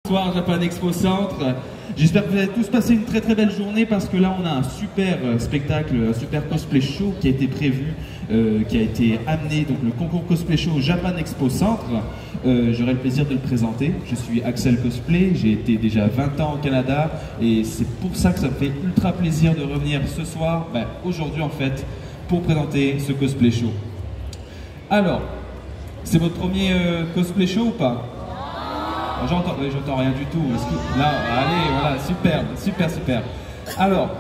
Bonsoir Japan Expo Centre. J'espère que vous allez tous passer une très belle journée parce que là on a un super spectacle, un super cosplay show qui a été prévu, qui a été amené, donc le concours cosplay show au Japan Expo Centre. J'aurai le plaisir de le présenter. Je suis Axel Cosplay, j'ai été déjà 20 ans au Canada et c'est pour ça que ça me fait ultra plaisir de revenir ce soir, aujourd'hui en fait, pour présenter ce cosplay show. Alors, c'est votre premier cosplay show ou pas? J'entends rien du tout. Là, allez, voilà, super. Alors,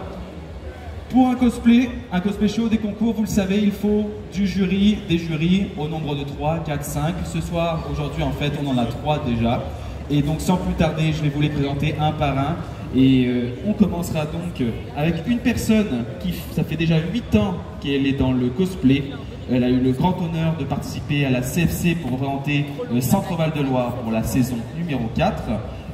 pour un cosplay show, des concours, vous le savez, il faut des jurys au nombre de 3, 4, 5. Ce soir, aujourd'hui, en fait, on en a 3 déjà. Et donc, sans plus tarder, je vais vous les présenter un par un. Et on commencera donc avec une personne qui, ça fait déjà 8 ans qu'elle est dans le cosplay. Elle a eu le grand honneur de participer à la CFC pour représenter Centre-Val de Loire pour la saison numéro 4.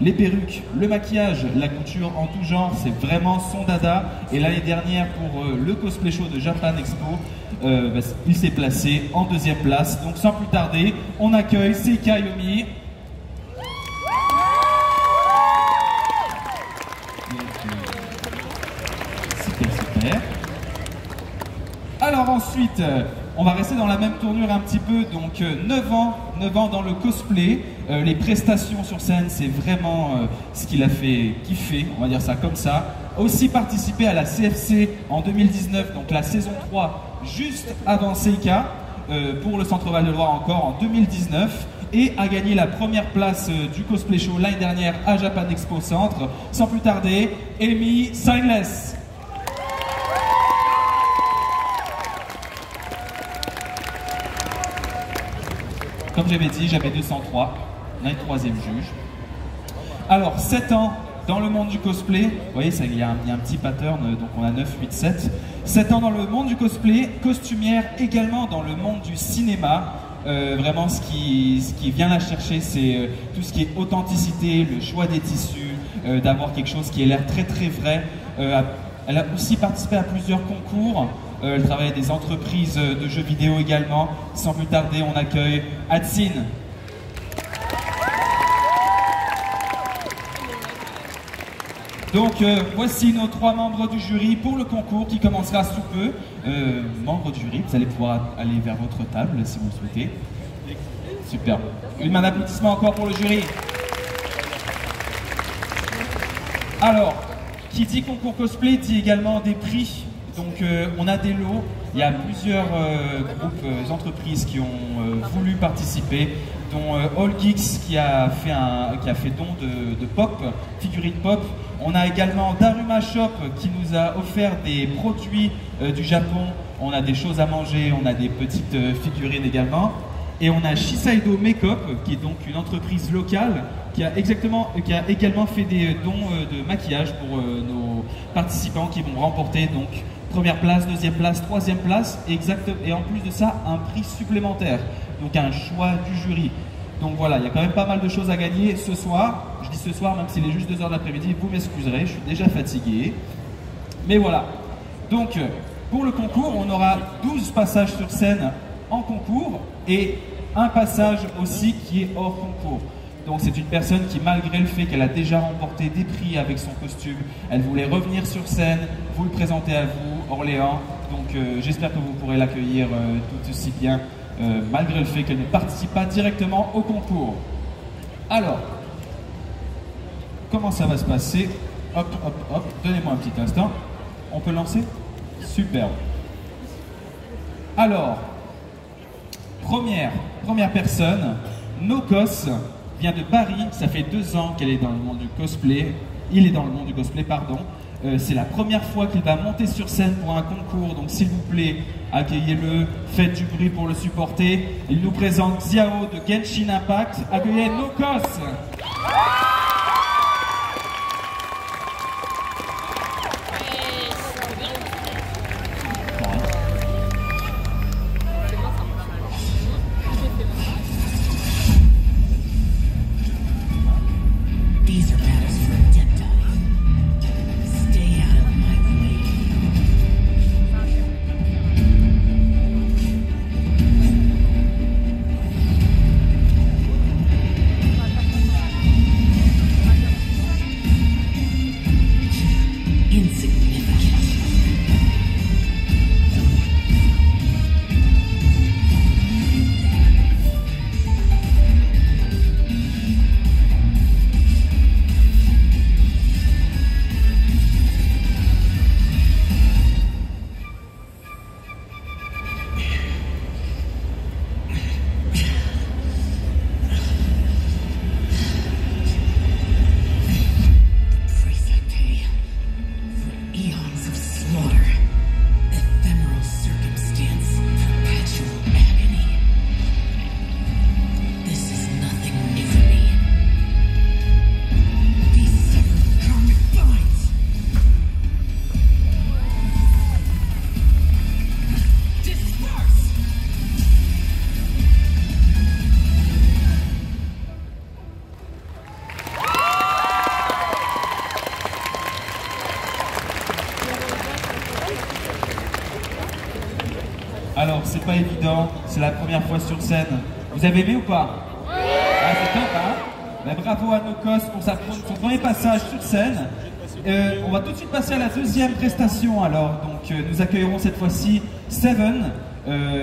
Les perruques, le maquillage, la couture en tout genre, c'est vraiment son dada. Et l'année dernière, pour le cosplay show de Japan Expo, il s'est placé en 2e place. Donc sans plus tarder, on accueille Seika Yomi. Super. Alors ensuite, on va rester dans la même tournure un petit peu, donc 9 ans dans le cosplay. Les prestations sur scène, c'est vraiment ce qui l'a fait kiffer, on va dire ça comme ça. Aussi participé à la CFC en 2019, donc la saison 3, juste avant Seika, pour le Centre-Val de Loire encore en 2019. Et a gagné la première place du cosplay show l'année dernière à Japan Expo Centre. Sans plus tarder, Amy Signless. Comme j'avais dit, j'avais 203, on a une 3e juge. Alors, 7 ans dans le monde du cosplay, vous voyez, il y a un petit pattern, donc on a 9, 8, 7. 7 ans dans le monde du cosplay, costumière également dans le monde du cinéma. Vraiment, ce qui vient la chercher, c'est tout ce qui est authenticité, le choix des tissus, d'avoir quelque chose qui ait l'air très vrai. Elle a aussi participé à plusieurs concours. Elle travaille avec des entreprises de jeux vidéo également. Sans plus tarder, on accueille Hatsine. Donc voici nos 3 membres du jury pour le concours qui commencera sous peu. Membres du jury, vous allez pouvoir aller vers votre table si vous le souhaitez. Super. Une main d'applaudissement encore pour le jury. Alors, qui dit concours cosplay dit également des prix. Donc on a des lots, il y a plusieurs groupes, entreprises qui ont voulu participer, dont All Geeks qui a fait don de pop, figurines pop. On a également Daruma Shop qui nous a offert des produits du Japon. On a des choses à manger, on a des petites figurines également. Et on a Shiseido Makeup qui est donc une entreprise locale qui a également fait des dons de maquillage pour nos participants qui vont remporter donc première place, 2e place, 3e place, et en plus de ça, un prix supplémentaire, donc un choix du jury. Donc voilà, il y a quand même pas mal de choses à gagner ce soir. Je dis ce soir, même s'il est juste 2h de l'après-midi, vous m'excuserez, je suis déjà fatigué. Mais voilà. Donc, pour le concours, on aura 12 passages sur scène en concours, et un passage aussi qui est hors concours. Donc c'est une personne qui, malgré le fait qu'elle a déjà remporté des prix avec son costume, elle voulait revenir sur scène, vous le présenter à vous, Orléans. Donc j'espère que vous pourrez l'accueillir tout aussi bien, malgré le fait qu'elle ne participe pas directement au concours. Alors, comment ça va se passer? Hop, donnez-moi un petit instant. On peut lancer? Super. Alors, première personne, Nokos, vient de Paris, ça fait 2 ans qu'elle est dans le monde du cosplay, il est dans le monde du cosplay, pardon. C'est la première fois qu'il va monter sur scène pour un concours, donc s'il vous plaît, accueillez-le, faites du bruit pour le supporter. Il nous présente Xiao de Genshin Impact, accueillez Nokos. c'est pas évident, c'est la première fois sur scène. Vous avez aimé ou pas? Ah, c'est top, hein? Ben, bravo à Nokos pour son premier passage sur scène. On va tout de suite passer à la deuxième prestation alors. Donc nous accueillerons cette fois-ci Seven.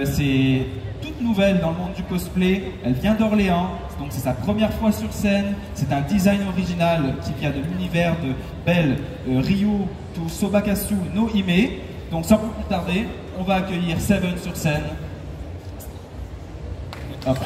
C'est toute nouvelle dans le monde du cosplay. Elle vient d'Orléans, donc c'est sa première fois sur scène. C'est un design original qui vient de l'univers de Belle Ryu to Sobakasu no Hime. Donc sans plus tarder, on va accueillir Seven sur scène. Hop.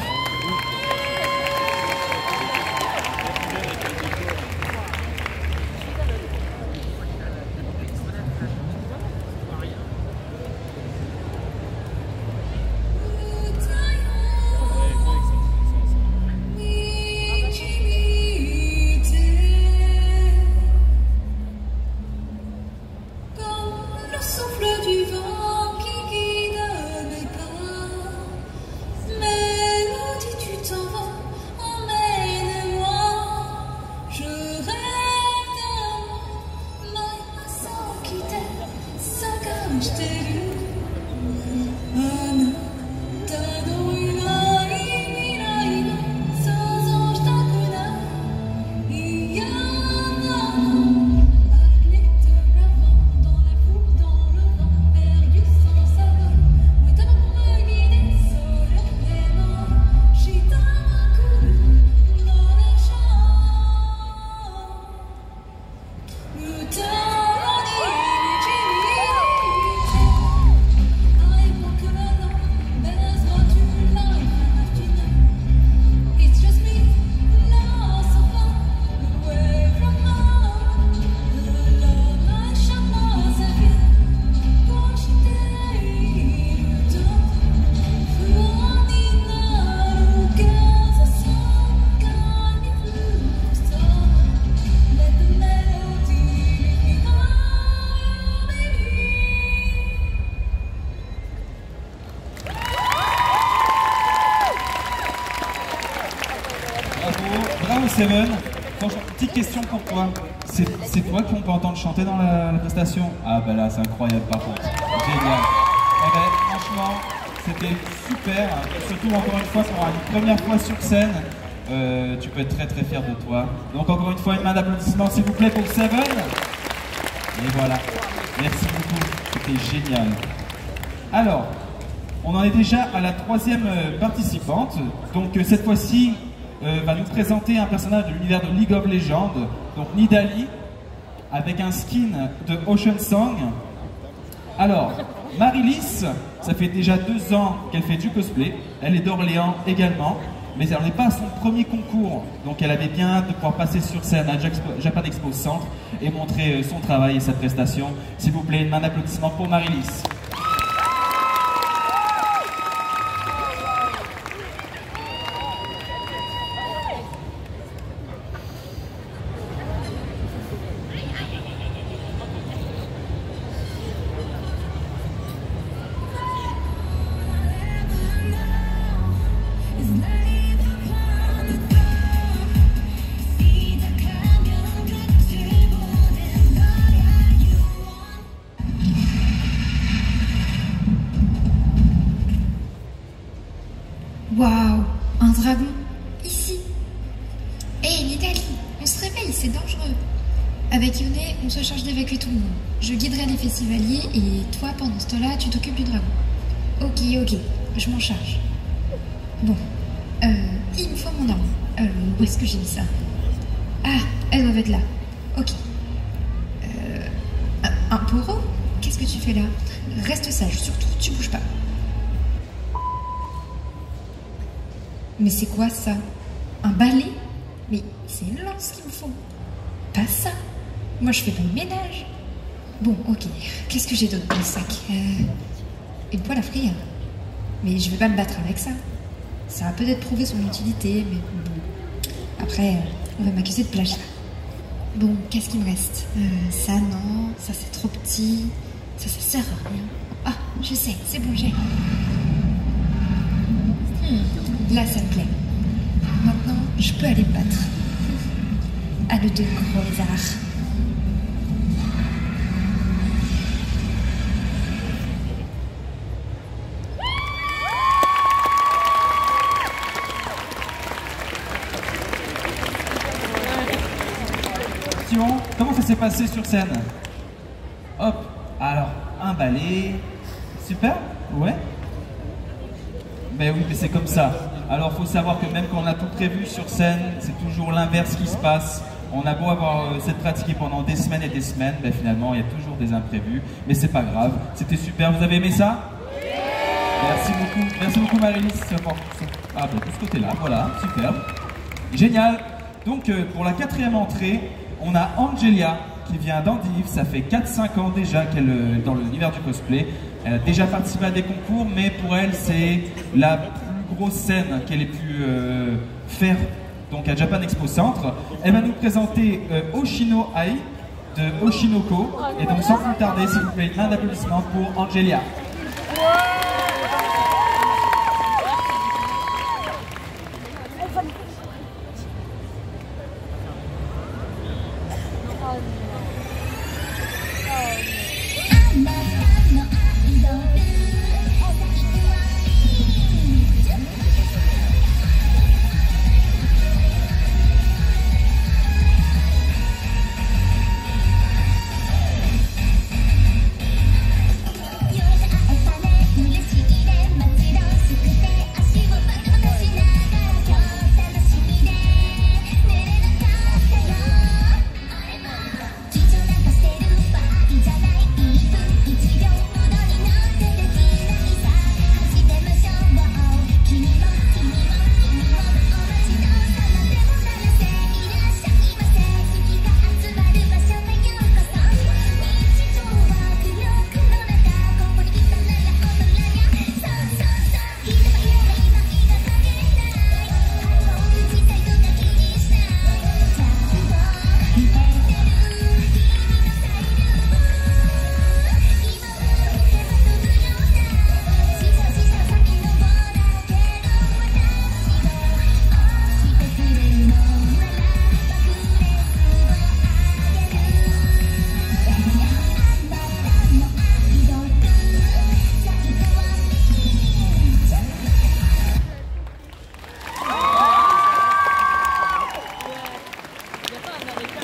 Seven, petite question pour toi. C'est toi qu'on peut entendre chanter dans la prestation? Ah bah là, c'est incroyable par contre. Génial. Eh ben, franchement, c'était super. Surtout encore une fois, pour une première fois sur scène. Tu peux être très très fier de toi. Donc encore une fois, une main d'applaudissement s'il vous plaît pour Seven. Et voilà. Merci beaucoup. C'était génial. Alors, on en est déjà à la troisième participante. Donc cette fois-ci, va nous présenter un personnage de l'univers de League of Legends, donc Nidalee, avec un skin de Ocean Song. Alors, Marilis, ça fait déjà 2 ans qu'elle fait du cosplay, elle est d'Orléans également, mais elle n'est pas à son premier concours, donc elle avait bien de pouvoir passer sur scène à Japan Expo Centre et montrer son travail et sa prestation. S'il vous plaît, une main d'applaudissement pour Marilis. Waouh, un dragon, ici. Hé, Nidalee, on se réveille, c'est dangereux. Avec Yone, on se charge d'évacuer tout le monde. Je guiderai les festivaliers et toi, pendant ce temps-là, tu t'occupes du dragon. Ok, je m'en charge. Bon, il me faut mon arme. Où est-ce que j'ai mis ça? Ah, elle doit être là. Ok. Un poro? Qu'est-ce que tu fais là? Reste sage, surtout, tu bouges pas. Mais c'est quoi ça? Un balai? Mais c'est une lance qu'il me faut. Pas ça. Moi je fais pas le ménage. Bon, ok. Qu'est-ce que j'ai d'autre dans le sac? Une poêle à frire. Mais je vais pas me battre avec ça. Ça va peut-être prouver son utilité, mais bon. Après, on va m'accuser de plagiat. Bon, qu'est-ce qu'il me reste? Ça non, ça c'est trop petit. Ça sert à rien. Ah, je sais, c'est bon, j'ai. Là, ça me plaît. Maintenant, je peux aller me battre. À nous deux, gros lézard. question, comment ça s'est passé sur scène? Hop, alors, un balai, super, ouais. Mais oui, mais c'est comme ça. Alors, faut savoir que même quand on a tout prévu sur scène, c'est toujours l'inverse qui se passe. On a beau avoir cette pratiquée pendant des semaines et des semaines, ben finalement, il y a toujours des imprévus. Mais c'est pas grave, c'était super. Vous avez aimé ça? Merci beaucoup Marie-Lise. Ah ben, de ce côté-là, voilà, super. Génial. Donc, pour la 4e entrée, on a Angelia, qui vient d'Andiv. Ça fait 4-5 ans déjà qu'elle est dans l'univers du cosplay. Elle a déjà participé à des concours, mais pour elle, c'est la plus grosse scène qu'elle ait pu faire donc à Japan Expo Centre. Elle va nous présenter Oshino Ai de Oshinoko. Et donc, sans plus tarder, s'il vous plaît, un applaudissement pour Angelia.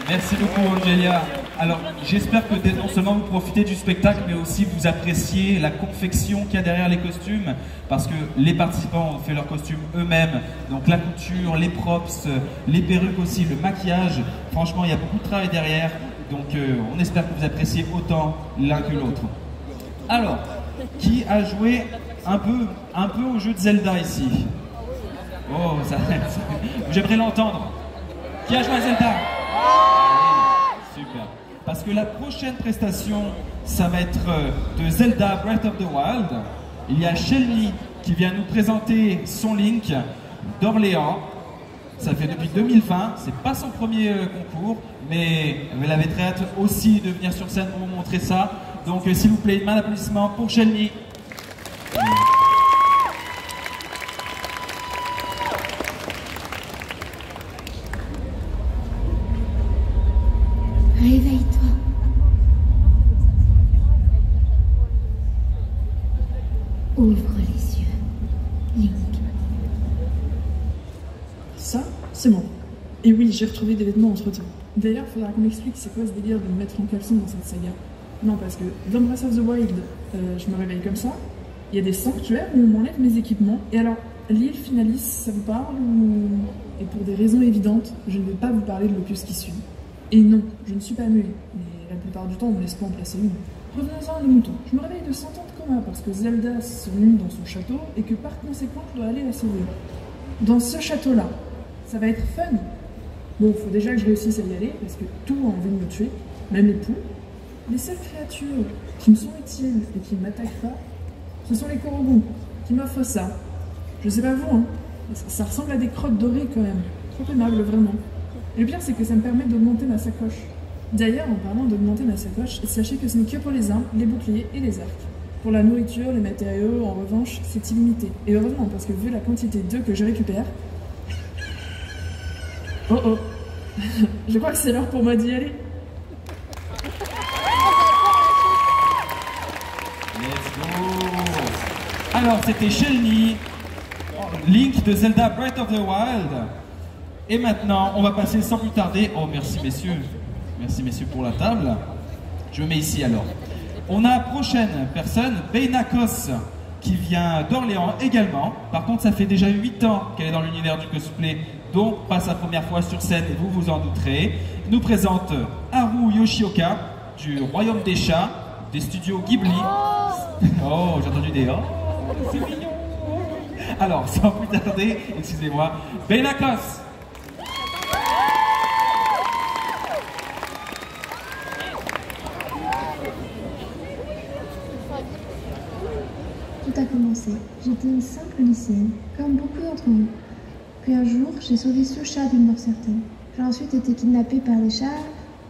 Merci beaucoup Angelia. Alors j'espère que non seulement vous profitez du spectacle, mais aussi vous appréciez la confection qu'il y a derrière les costumes, parce que les participants ont fait leurs costumes eux-mêmes, donc la couture, les props, les perruques aussi, le maquillage. Franchement, il y a beaucoup de travail derrière, donc on espère que vous appréciez autant l'un que l'autre. Alors, qui a joué un peu au jeu de Zelda ici? Oh, j'aimerais l'entendre. Qui a joué à Zelda? Super. Parce que la prochaine prestation, ça va être de Zelda Breath of the Wild. Il y a Shelly qui vient nous présenter son Link d'Orléans. Ça fait depuis 2020, c'est pas son premier concours, mais elle avait très hâte aussi de venir sur scène pour vous montrer ça. Donc s'il vous plaît, une main d'applaudissement pour Shelly. Réveille-toi. Ouvre les yeux, Link. Ça, c'est bon. Et oui, j'ai retrouvé des vêtements entre-temps. D'ailleurs, faudra qu'on m'explique c'est quoi ce délire de me mettre en caleçon dans cette saga. Non, parce que dans Breath of the Wild, je me réveille comme ça. Il y a des sanctuaires où on m'enlève mes équipements. Et alors, l'île Finalis, ça vous parle ou... Et pour des raisons évidentes, je ne vais pas vous parler de l'opus qui suit. Et non, je ne suis pas muet, mais la plupart du temps, on me laisse pas en placer une. Revenons-en à nos moutons. Je me réveille de 100 ans de coma parce que Zelda s'ennuie dans son château et que par conséquent, je dois aller la sauver. Dans ce château-là, ça va être fun. Bon, faut déjà que je réussisse à y aller parce que tout a envie de me tuer, même les poules. Les seules créatures qui me sont utiles et qui ne m'attaquent pas, ce sont les Korogu qui m'offrent ça. Je sais pas vous, hein, ça ressemble à des crottes dorées quand même. Trop aimable, vraiment. Et le pire, c'est que ça me permet d'augmenter ma sacoche. D'ailleurs, en parlant d'augmenter ma sacoche, sachez que ce n'est que pour les armes, les boucliers et les arcs. Pour la nourriture, les matériaux, en revanche, c'est illimité. Et heureusement, parce que vu la quantité d'œufs que je récupère... Oh oh. Je crois que c'est l'heure pour moi d'y aller. Let's go. Alors, c'était Shelly, Link de Zelda Breath of the Wild. Et maintenant, on va passer sans plus tarder... Oh, merci messieurs. Merci messieurs pour la table. Je me mets ici alors. On a prochaine personne, Beinakos, qui vient d'Orléans également. Par contre, ça fait déjà 8 ans qu'elle est dans l'univers du cosplay, donc pas sa première fois sur scène, et vous vous en douterez. Il nous présente Haru Yoshioka, du Royaume des Chats, des studios Ghibli. Oh, j'ai entendu des « oh, c'est mignon ». Alors, sans plus tarder, excusez-moi, Beinakos. Tout a commencé. J'étais une simple lycéenne, comme beaucoup d'entre vous. Puis un jour, j'ai sauvé ce chat d'une mort certaine. J'ai ensuite été kidnappée par les chats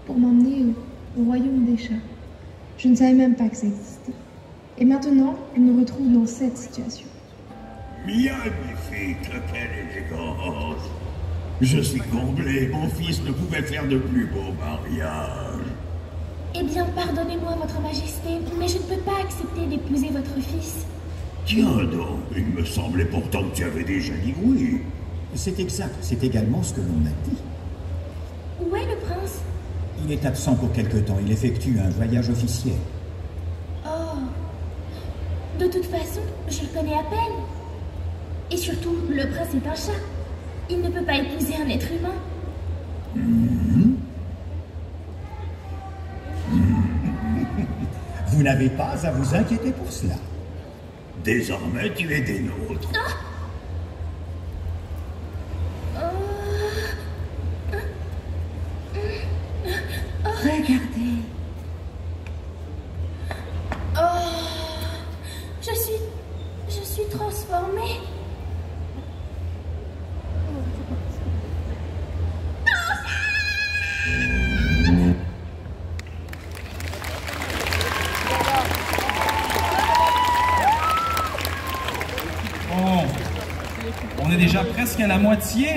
pour m'emmener au royaume des chats. Je ne savais même pas que ça existait. Et maintenant, je me retrouve dans cette situation. Magnifique, quelle élégance! Je suis comblé, mon fils ne pouvait faire de plus beau mariage. Eh bien, pardonnez-moi, votre majesté, mais je ne peux pas accepter d'épouser votre fils. Tiens donc, il me semblait pourtant que tu avais déjà dit oui. C'est exact, c'est également ce que l'on m'a dit. Où est le prince? Il est absent pour quelque temps, il effectue un voyage officiel. Oh. De toute façon, je le connais à peine. Et surtout, le prince est un chat. Il ne peut pas épouser un être humain. Vous n'avez pas à vous inquiéter pour cela. Désormais, tu es des nôtres. Regardez. Oh. Je suis transformée. On est déjà presque à la moitié,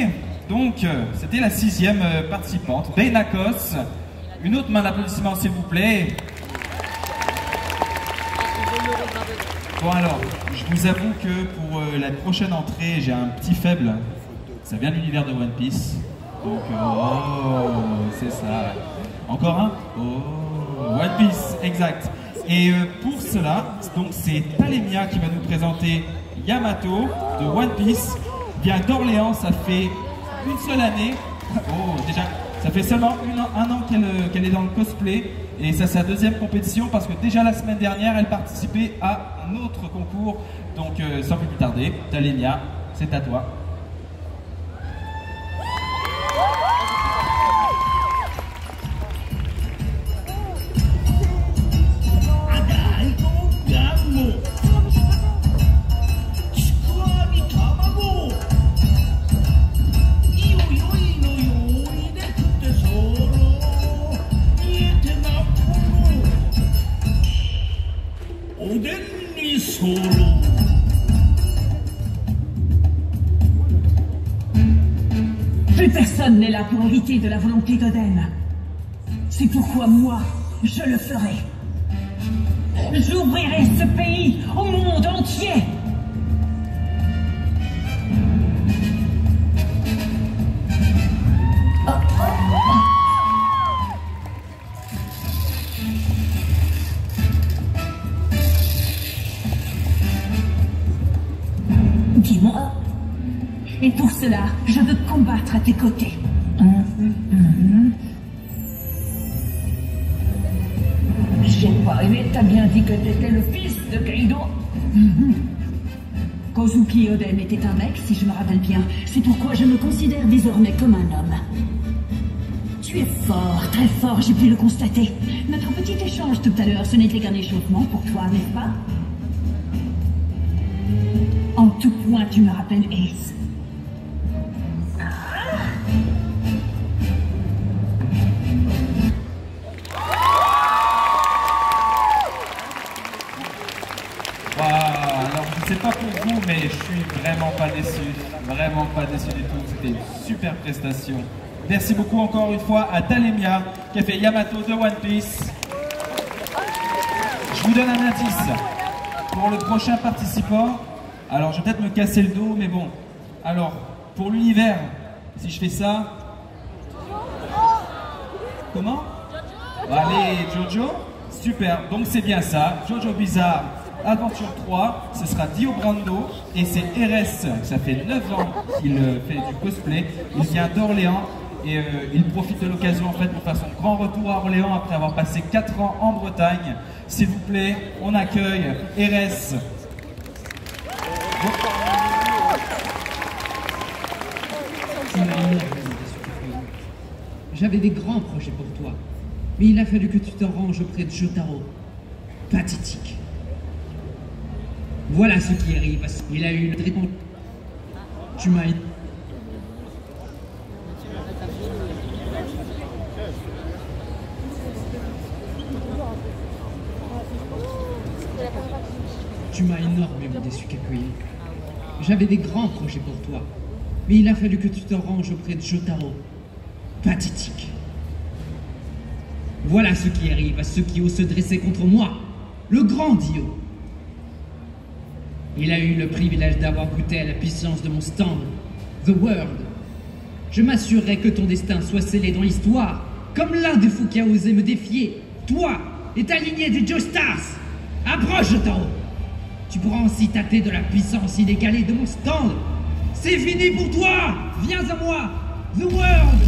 donc c'était la 6e participante, Beinakos. Une autre main d'applaudissement s'il vous plaît. Bon alors, je vous avoue que pour la prochaine entrée, j'ai un petit faible. Ça vient de l'univers de One Piece. Donc, oh, c'est ça. Encore un? Oh, One Piece, exact. Et pour cela, donc c'est Talemia qui va nous présenter Yamato de One Piece. Vient d'Orléans, ça fait une seule année. Oh, déjà, ça fait seulement un an qu'elle est dans le cosplay. Et ça, c'est sa 2e compétition parce que déjà la semaine dernière, elle participait à un autre concours. Donc, sans plus tarder, Talemia, c'est à toi. Plus personne n'est là pour éviter de la volonté d'Oden. C'est pourquoi moi, je le ferai. J'ouvrirai ce pays au monde entier. Dis-moi. Et pour cela, je veux combattre à tes côtés. J'ai pas rêvé, t'as bien dit que t'étais le fils de Kaido. Kozuki Oden était un mec, si je me rappelle bien. C'est pourquoi je me considère désormais comme un homme. Tu es fort, très fort, j'ai pu le constater. Notre petit échange tout à l'heure, ce n'était qu'un échauffement pour toi, n'est-ce pas? En tout point, tu me rappelles Ace. Alors je sais pas pour vous, mais je suis vraiment pas déçu du tout. C'était une super prestation. Merci beaucoup encore une fois à Talemia qui a fait Yamato de One Piece. Je vous donne un indice pour le prochain participant. Alors je vais peut-être me casser le dos, mais bon. Alors pour l'univers, si je fais ça, comment ? Allez, Jojo. Super, donc c'est bien ça. Jojo Bizarre Adventure 3, ce sera Dio Brando et c'est RS. Ça fait 9 ans qu'il fait du cosplay. Il vient d'Orléans et il profite de l'occasion en fait pour faire son grand retour à Orléans après avoir passé 4 ans en Bretagne. S'il vous plaît, on accueille RS. J'avais des grands projets pour toi, mais il a fallu que tu te ranges auprès de Jotaro. Pathétique. Voilà ce qui arrive. Il a eu le traitement. Tu m'as... Tu m'as énormément déçu, Kakuya. J'avais des grands projets pour toi, mais il a fallu que tu te ranges auprès de Jotaro. Pathétique. Voilà ce qui arrive à ceux qui osent se dresser contre moi, le grand Dio. Il a eu le privilège d'avoir goûté à la puissance de mon stand, The World. Je m'assurerai que ton destin soit scellé dans l'histoire, comme l'un des fous qui a osé me défier, toi et ta lignée des Joestars. Approche, Jotaro. Tu pourras ainsi tâter de la puissance inégalée de mon stand. C'est fini pour toi. Viens à moi, The World.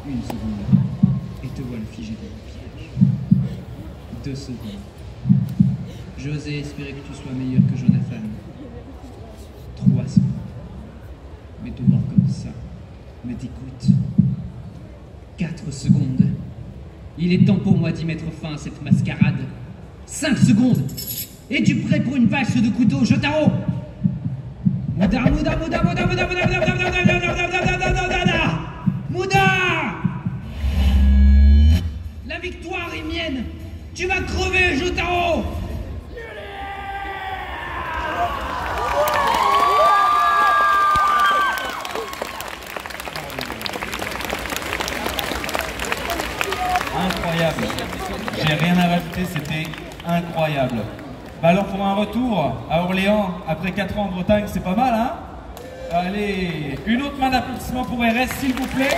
Une seconde, et te voilà figé dans le piège. 2 secondes. J'osais espérer que tu sois meilleur que Jonathan. 3 secondes. Mais te voir comme ça me dégoûte. 4 secondes. Il est temps pour moi d'y mettre fin à cette mascarade. 5 secondes. Es-tu prêt pour une valse de couteau, Jotaro? Mouda, Mouda, Mouda, Mouda, Mouda, Mouda, Mouda, Mouda, Mouda, Mouda. La victoire est mienne. Tu vas crever, Jotaro. Incroyable. J'ai rien à rajouter, c'était incroyable. Bah alors pour un retour à Orléans après 4 ans en Bretagne, c'est pas mal, hein? Allez, une autre main d'applaudissement pour RS, s'il vous plaît.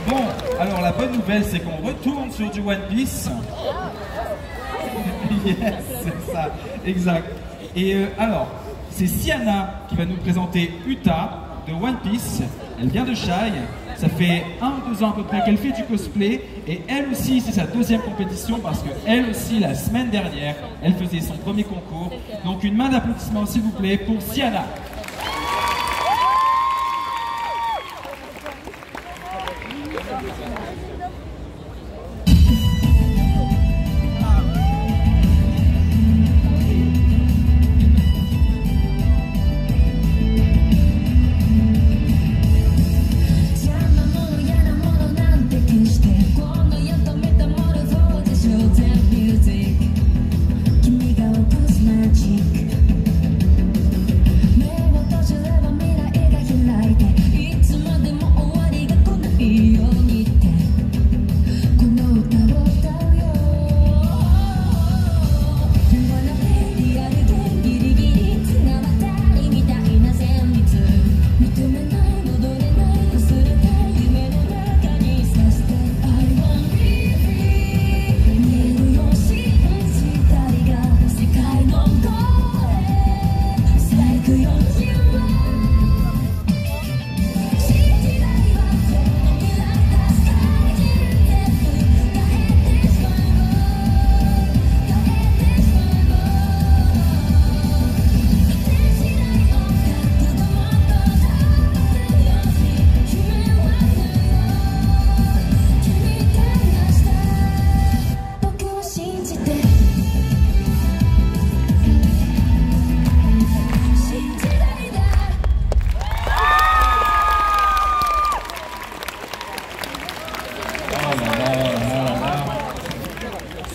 Bon, alors la bonne nouvelle, c'est qu'on retourne sur du One Piece. Yes, c'est ça, exact. Et alors, c'est Siana qui va nous présenter Uta de One Piece. Elle vient de Shai. Ça fait 1 ou 2 ans à peu près qu'elle fait du cosplay. Et elle aussi, c'est sa 2e compétition parce que elle aussi, la semaine dernière, elle faisait son premier concours. Donc une main d'applaudissement, s'il vous plaît, pour Siana.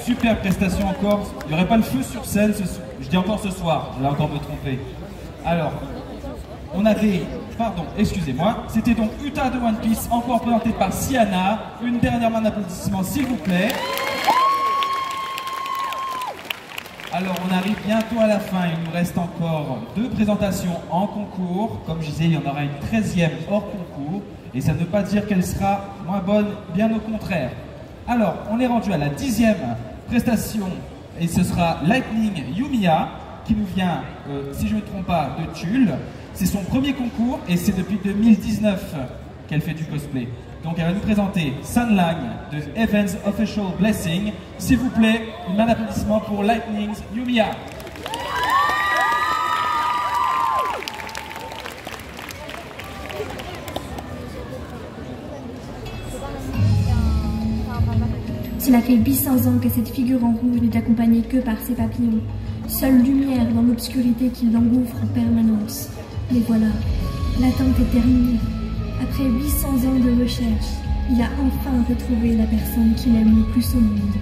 Super prestation encore. Il n'y aurait pas le feu sur scène, je dis encore ce soir, je vais encore me tromper. Alors, on avait, pardon, excusez-moi, c'était donc Uta de One Piece, encore présentée par Siana. Une dernière main d'applaudissement, s'il vous plaît. Alors, on arrive bientôt à la fin. Il nous reste encore 2 présentations en concours. Comme je disais, il y en aura une 13e hors concours. Et ça ne veut pas dire qu'elle sera moins bonne, bien au contraire. Alors, on est rendu à la 10e prestation. Et ce sera Lightning Yumiya, qui nous vient, si je ne me trompe pas, de Tulle. C'est son premier concours et c'est depuis 2019 qu'elle fait du cosplay. Donc elle va nous présenter Sunlang de Heaven's Official Blessing. S'il vous plaît, une main d'applaudissement pour Lightning Yumiya. Cela fait 800 ans que cette figure en rouge n'est accompagnée que par ses papillons. Seule lumière dans l'obscurité qui l'engouffre en permanence. Mais voilà, l'attente est terminée. Après 800 ans de recherche, il a enfin retrouvé la personne qu'il aime le plus au monde.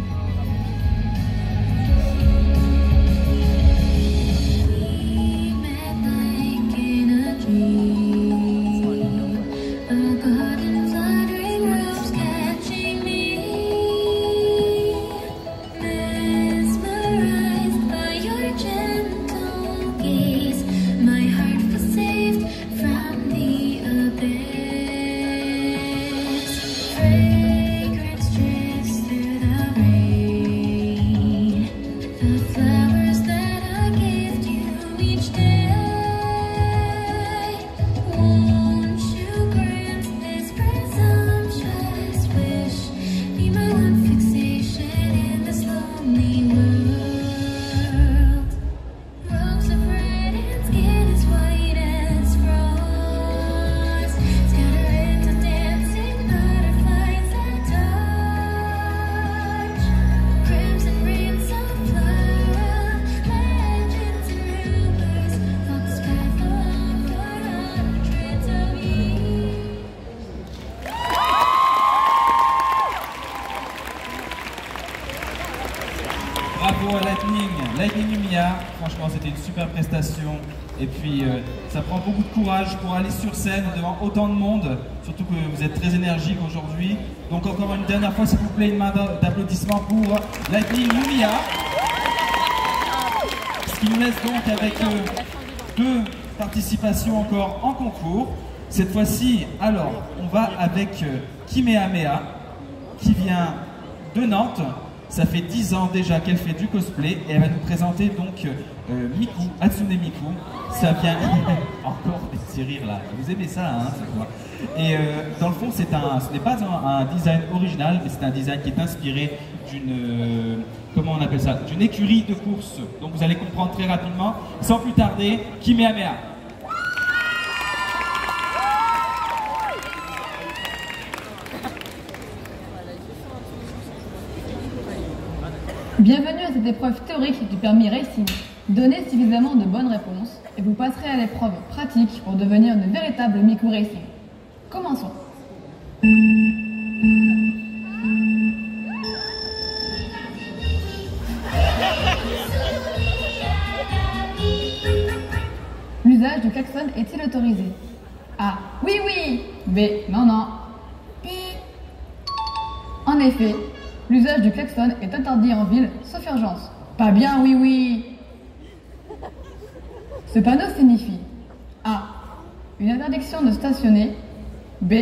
Bravo à Lightning Yumiya, franchement c'était une super prestation et puis ça prend beaucoup de courage pour aller sur scène devant autant de monde, surtout que vous êtes très énergique aujourd'hui. Donc encore une dernière fois s'il vous plaît une main d'applaudissement pour Lightning Yumiya. Ce qui nous laisse donc avec 2 participations encore en concours. Cette fois-ci, alors on va avec Kimehamea qui vient de Nantes. Ça fait 10 ans déjà qu'elle fait du cosplay et elle va nous présenter donc Miku, Hatsune Miku. Ça vient encore des petits rires là. Vous aimez ça, hein, c'est quoi. Et dans le fond, ce n'est pas un design original, mais c'est un design qui est inspiré d'une comment on appelle ça, d'une écurie de course. Donc vous allez comprendre très rapidement. Sans plus tarder, Kimehamea. Bienvenue à cette épreuve théorique du permis Racing. Donnez suffisamment de bonnes réponses et vous passerez à l'épreuve pratique pour devenir une véritable Miku Racing. Commençons. L'usage du klaxon est-il autorisé? A. Oui, oui. B. Non, non. En effet, l'usage du klaxon est interdit en ville, sauf urgence. Pas bien, oui, oui. Ce panneau signifie A. Une interdiction de stationner. B.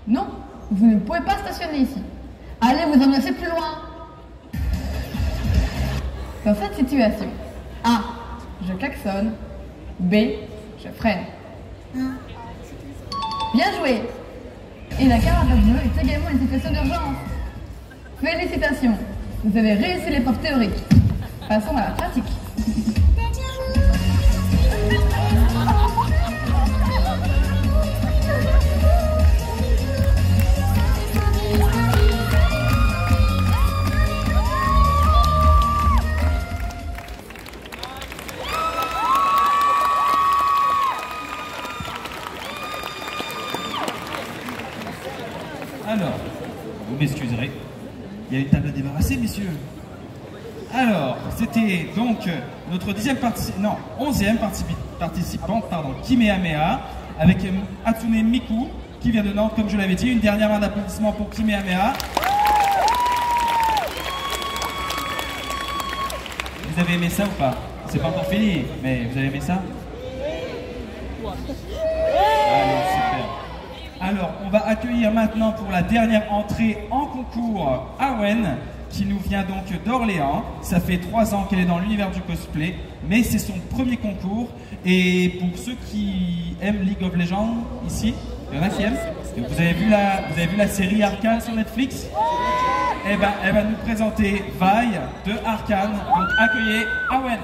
Non, vous ne pouvez pas stationner ici. Allez vous embrasser plus loin. Dans cette situation, A. Je klaxonne. B. Je freine. Bien joué. Et la carapace bleue est également une situation d'urgence. Félicitations. Vous avez réussi l'épreuve théorique. Passons à la pratique. Alors, vous m'excuserez, il y a une table à débarrasser, messieurs. Alors, c'était donc notre 11e participante, Kimehamea. avec Hatsune Miku, qui vient de Nantes, comme je l'avais dit. Une dernière main d'applaudissements pour Kimehameha. Vous avez aimé ça ou pas? C'est pas encore fini, mais vous avez aimé ça? Allez, super. Alors, on va accueillir maintenant pour la dernière entrée en concours Awen, qui nous vient donc d'Orléans. Ça fait 3 ans qu'elle est dans l'univers du cosplay, mais c'est son premier concours. Et pour ceux qui aiment League of Legends, ici, il y en a qui aiment. Vous avez vu la série Arcane sur Netflix? Eh ben, elle va nous présenter Vi de Arcane. Donc accueillez Awen.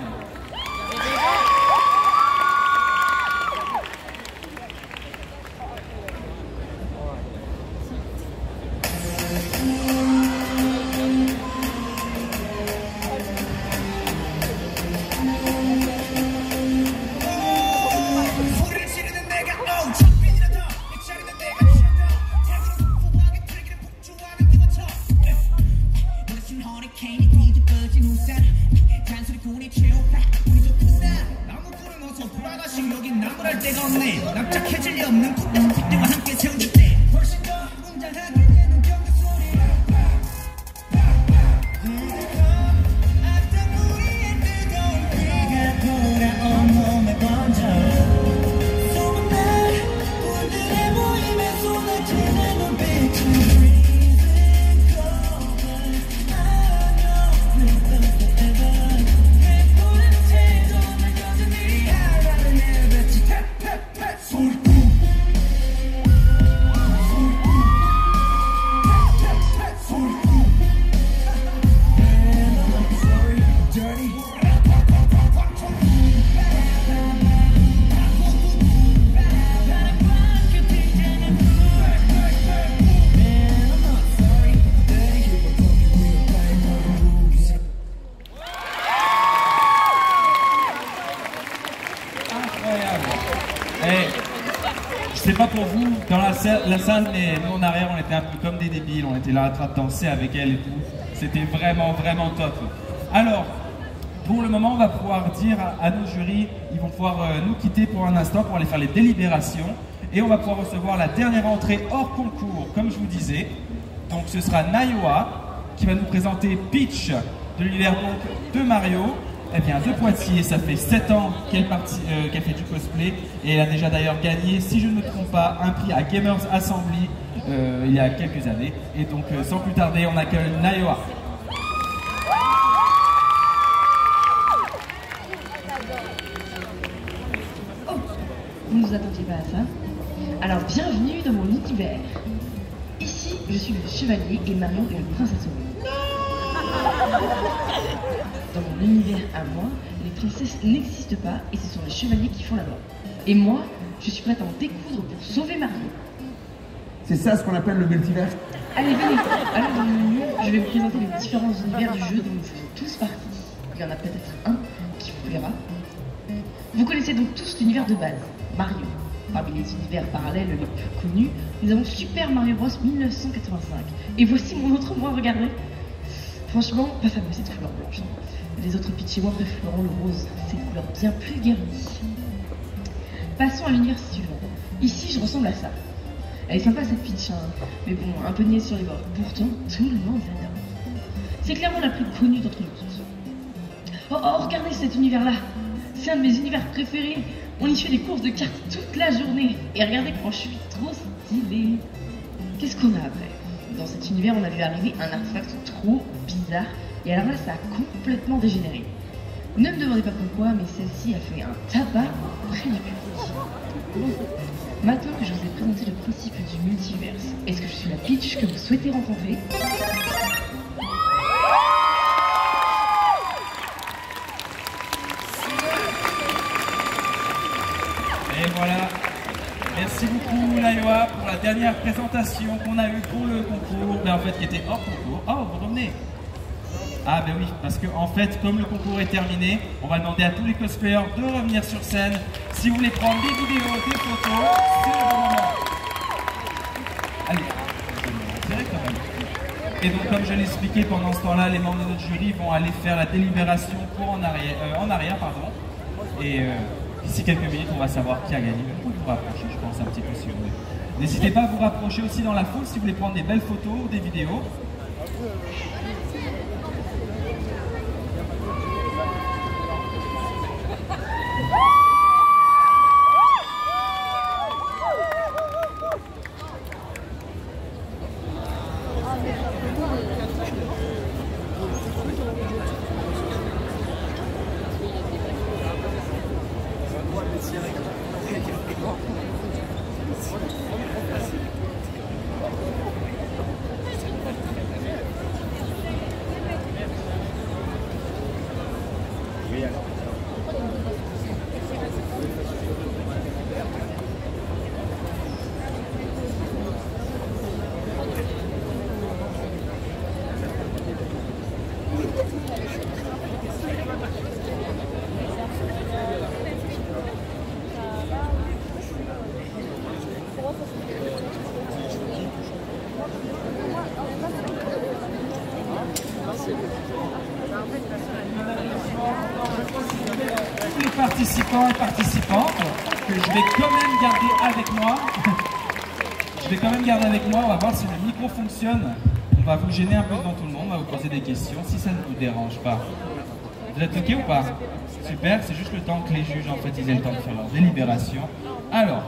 C'est pas pour vous, dans la salle, mais nous en arrière, on était un peu comme des débiles, on était là en train de danser avec elle et tout. C'était vraiment, vraiment top. Alors, pour le moment, on va pouvoir dire à nos jurys, ils vont pouvoir nous quitter pour un instant pour aller faire les délibérations. Et on va pouvoir recevoir la dernière entrée hors concours, comme je vous disais. Donc ce sera Nayoa, qui va nous présenter Peach de l'univers de Mario. Elle vient de Poitiers, ça fait 7 ans qu'elle fait du cosplay et elle a déjà d'ailleurs gagné, si je ne me trompe pas, un prix à Gamers Assembly il y a quelques années. Et donc sans plus tarder, on accueille Nayoa. Oh, vous ne vous attendiez pas à ça? Alors bienvenue dans mon univers. Ici, je suis le chevalier et Mario est le princesse. Dans mon univers à moi, les princesses n'existent pas et ce sont les chevaliers qui font la loi. Et moi, je suis prête à en découdre pour sauver Mario. C'est ça ce qu'on appelle le multivers? Allez, venez. Alors dans le menu, je vais vous présenter les différents univers du jeu dont nous faisons tous partie. Il y en a peut-être un qui vous plaira. Vous connaissez donc tous l'univers de base, Mario. Parmi les univers parallèles les plus connus, nous avons Super Mario Bros 1985. Et voici mon autre moi, regardez. Franchement, pas fameux cette couleur blanche. Les autres Peach et moi préférons le rose, c'est une couleur bien plus garnie. Passons à l'univers suivant. Ici, je ressemble à ça. Elle est sympa cette Peach, hein, mais bon, un peu niaise sur les bords. Pourtant, tout le monde l'adore. C'est clairement la plus connue d'entre nous tous. Oh, regardez cet univers-là. C'est un de mes univers préférés. On y fait des courses de cartes toute la journée. Et regardez comment je suis trop stylée. Qu'est-ce qu'on a après? Dans cet univers, on a vu arriver un artefact trop bizarre. Et alors là, ça a complètement dégénéré. Ne me demandez pas pourquoi, mais celle-ci a fait un tabac auprès du public. Bon, maintenant que je vous ai présenté le principe du multiverse, est-ce que je suis la Peach que vous souhaitez rencontrer? Et voilà. Merci beaucoup Nayoa pour la dernière présentation qu'on a eue pour le concours, mais en fait qui était hors concours. Oh, vous revenez? Ah ben oui, parce que en fait, comme le concours est terminé, on va demander à tous les cosplayers de revenir sur scène. Si vous voulez prendre des vidéos, des photos, c'est le bon moment. Allez, direct quand même. Et donc comme je l'ai expliqué pendant ce temps-là, les membres de notre jury vont aller faire la délibération pour en arrière. Et d'ici quelques minutes, on va savoir qui a gagné. vous rapprocher, je pense, un petit peu si vous voulez. N'hésitez pas à vous rapprocher aussi dans la foule si vous voulez prendre des belles photos ou des vidéos. Les participants et participantes que je vais quand même garder avec moi. On va voir si le micro fonctionne. On va vous gêner un peu devant tout le monde, on va vous poser des questions si ça ne vous dérange pas. Vous êtes ok ou pas? Super, c'est juste le temps que les juges en fait ils aient le temps de faire leur délibération. Alors,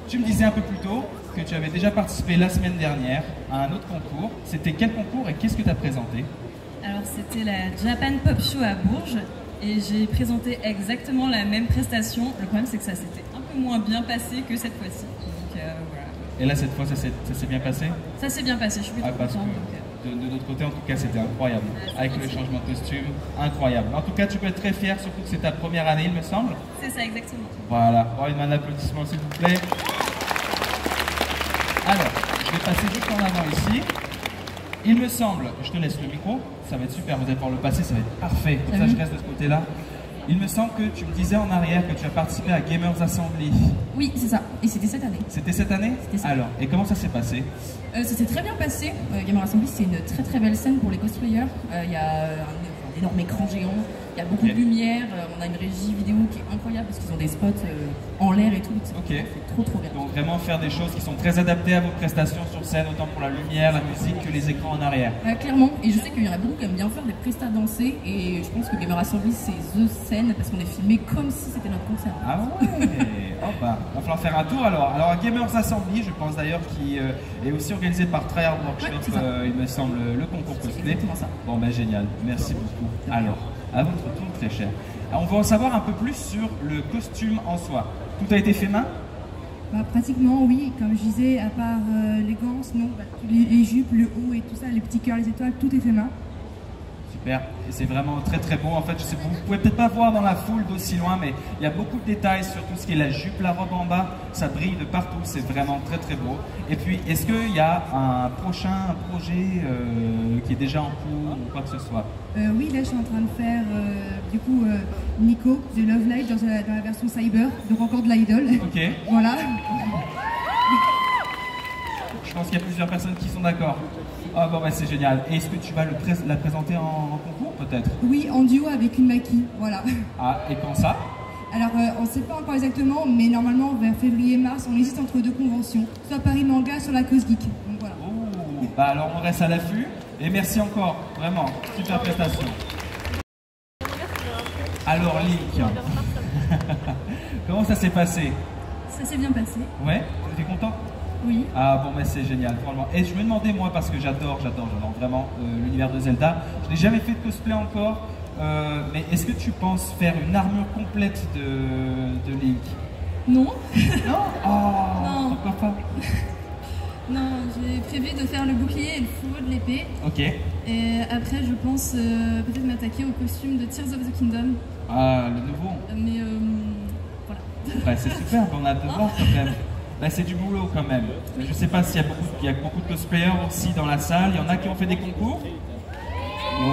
tu me disais un peu plus tôt que tu avais déjà participé la semaine dernière à un autre concours. C'était quel concours et qu'est-ce que tu as présenté? Alors c'était la Japan Pop Show à Bourges et j'ai présenté exactement la même prestation. Le problème c'est que ça s'était un peu moins bien passé que cette fois-ci. Donc voilà. Et là cette fois ça s'est bien passé? Ça s'est bien passé, je suis plutôt contente. De notre côté en tout cas c'était incroyable. Avec le changement de costume, incroyable. En tout cas tu peux être très fier, surtout que c'est ta première année il me semble. C'est ça exactement. Voilà, oh, une main d'applaudissement s'il vous plaît. Alors, je vais passer juste en avant ici. Il me semble, je te laisse le micro, ça va être super, vous allez pouvoir le passer, ça va être parfait. Comme ça, je reste de ce côté-là. Il me semble que tu me disais en arrière que tu as participé à Gamers Assembly. Oui, c'est ça. Et c'était cette année. C'était cette année? C'était ça. Alors, et comment ça s'est passé? Ça s'est très bien passé. Gamers Assembly, c'est une très très belle scène pour les cosplayers. Il y a un énorme écran géant, il y a beaucoup de lumière, on a une régie vidéo qui est incroyable parce qu'ils ont des spots en l'air et tout. C'est trop bien. Donc vraiment faire des choses qui sont très adaptées à vos prestations sur scène, autant pour la lumière, la musique que les écrans en arrière. Clairement, et je sais qu'il y en a beaucoup qui aiment bien faire des prestats dansés et je pense que Gamers Assembly c'est the scène parce qu'on est filmé comme si c'était notre concert. Ah ouais. Oh bah, va falloir faire un tour alors. Alors à Gamers Assembly, je pense d'ailleurs qui est aussi organisé par Tryhard Workshop, il me semble, le concours cosplay. Bon ben génial, merci beaucoup. Alors, à votre tour très cher. Alors, on va en savoir un peu plus sur le costume en soi. Tout a été fait main? Pratiquement oui, comme je disais, à part les gants, sinon les jupes, le haut et tout ça, les petits cœurs, les étoiles, tout est fait main. Super, et c'est vraiment très très beau. En fait, je sais, vous pouvez peut-être pas voir dans la foule d'aussi loin, mais il y a beaucoup de détails sur tout ce qui est la jupe, la robe en bas. Ça brille de partout, c'est vraiment très très beau. Et puis, est-ce qu'il y a un prochain projet qui est déjà en cours ou quoi que ce soit? Oui, là je suis en train de faire du coup Nico de Love Live dans la version Cyber, donc encore de l'idol. Ok. Voilà. Je pense qu'il y a plusieurs personnes qui sont d'accord. Ah bon, bah, c'est génial. Et est-ce que tu vas la présenter en concours peut-être? Oui, en duo avec une maquille, voilà. Ah, et quand ça? Alors, on ne sait pas encore exactement, mais normalement vers février-mars, on hésite entre deux conventions, soit Paris Manga, soit la Cause Geek. Donc voilà. Oh, bah alors on reste à l'affût. Et merci encore, vraiment, super prestation. Alors Link, comment ça s'est passé? Ça s'est bien passé. Ouais, tu es content? Oui. Ah bon, mais c'est génial, franchement. Et je me demandais, moi, parce que j'adore vraiment l'univers de Zelda. Je n'ai jamais fait de cosplay encore, mais est-ce que tu penses faire une armure complète de Link? Non. Non? Oh, non. Pourquoi pas? Non, j'ai prévu de faire le bouclier et le fourreau de l'épée. Ok. Et après, je pense peut-être m'attaquer au costume de Tears of the Kingdom. Ah, le nouveau? Mais voilà. Bah, c'est super, on a hâte de voir quand même. Bah, c'est du boulot quand même. Je sais pas s'il y a beaucoup de cosplayers aussi dans la salle. Il y en a qui ont fait des concours?